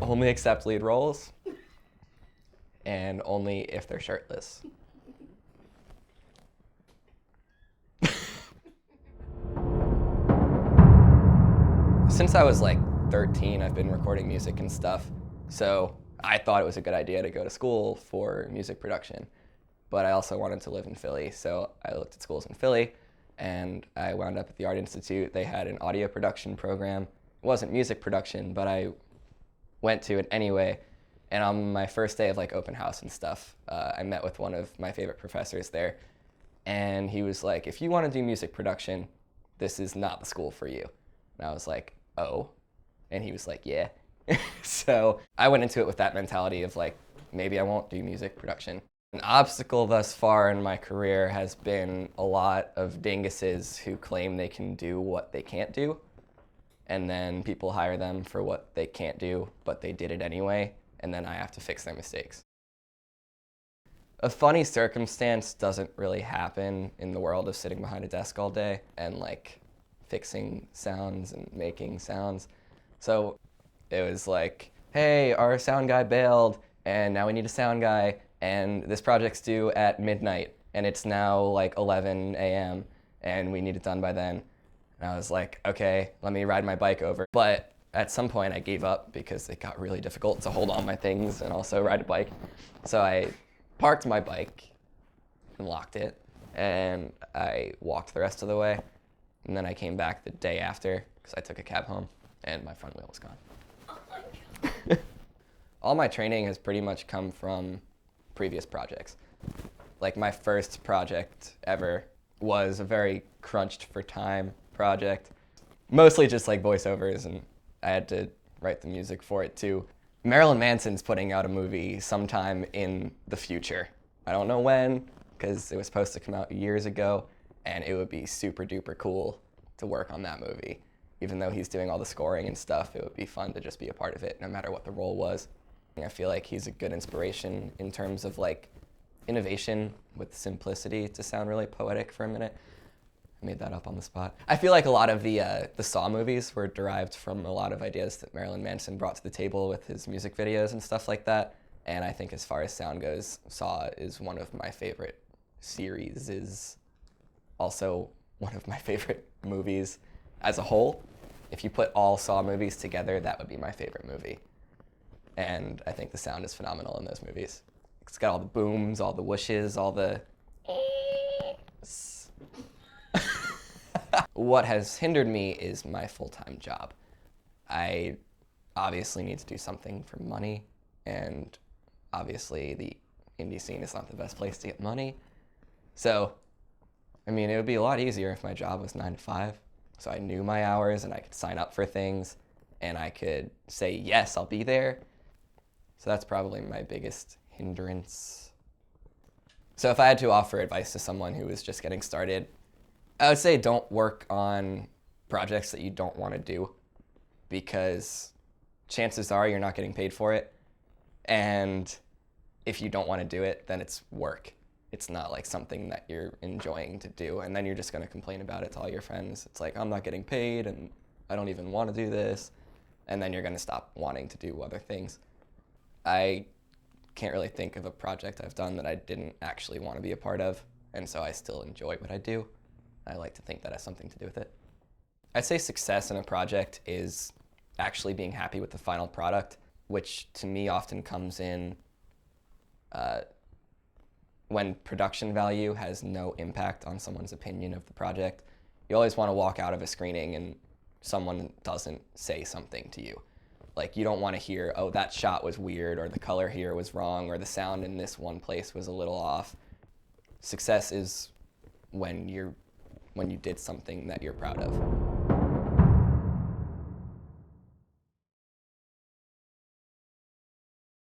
only accept lead roles, and only if they're shirtless. Since I was like 13, I've been recording music and stuff, so I thought it was a good idea to go to school for music production. But I also wanted to live in Philly, so I looked at schools in Philly, and I wound up at the Art Institute. They had an audio production program. It wasn't music production, but I went to it anyway. And on my first day of like open house and stuff, I met with one of my favorite professors there, and he was like, if you want to do music production, this is not the school for you. And I was like, oh. And he was like, yeah. So I went into it with that mentality of like, maybe I won't do music production. An obstacle thus far in my career has been a lot of dinguses who claim they can do what they can't do, and then people hire them for what they can't do, but they did it anyway, and then I have to fix their mistakes. A funny circumstance doesn't really happen in the world of sitting behind a desk all day and like fixing sounds and making sounds. So it was like, hey, our sound guy bailed, and now we need a sound guy, and this project's due at midnight, and it's now like 11 a.m., and we need it done by then. And I was like, okay, let me ride my bike over. But at some point I gave up because it got really difficult to hold on my things and also ride a bike. So I parked my bike and locked it, and I walked the rest of the way. And then I came back the day after because I took a cab home, and my front wheel was gone. Oh my God. All my training has pretty much come from previous projects. Like my first project ever was a very crunched for time project, mostly just like voiceovers, and I had to write the music for it too. Marilyn Manson's putting out a movie sometime in the future. I don't know when, because it was supposed to come out years ago, and it would be super duper cool to work on that movie. Even though he's doing all the scoring and stuff, it would be fun to just be a part of it, no matter what the role was. I feel like he's a good inspiration in terms of like innovation with simplicity, to sound really poetic for a minute. I made that up on the spot. I feel like a lot of the Saw movies were derived from a lot of ideas that Marilyn Manson brought to the table with his music videos and stuff like that. And I think as far as sound goes, Saw is one of my favorite series, is also one of my favorite movies as a whole. If you put all Saw movies together, that would be my favorite movie. And I think the sound is phenomenal in those movies. It's got all the booms, all the whooshes, all the... What has hindered me is my full-time job. I obviously need to do something for money, and obviously the indie scene is not the best place to get money. So, I mean, it would be a lot easier if my job was 9 to 5, so I knew my hours and I could sign up for things, and I could say, yes, I'll be there. So that's probably my biggest hindrance. So if I had to offer advice to someone who was just getting started, I would say don't work on projects that you don't want to do, because chances are you're not getting paid for it. And if you don't want to do it, then it's work. It's not like something that you're enjoying to do. And then you're just going to complain about it to all your friends. It's like, I'm not getting paid and I don't even want to do this. And then you're going to stop wanting to do other things. I can't really think of a project I've done that I didn't actually want to be a part of. And so I still enjoy what I do. I like to think that has something to do with it. I'd say success in a project is actually being happy with the final product, which to me often comes in when production value has no impact on someone's opinion of the project. You always want to walk out of a screening and someone doesn't say something to you. Like, you don't want to hear, oh, that shot was weird, or the color here was wrong, or the sound in this one place was a little off. Success is when you did something that you're proud of.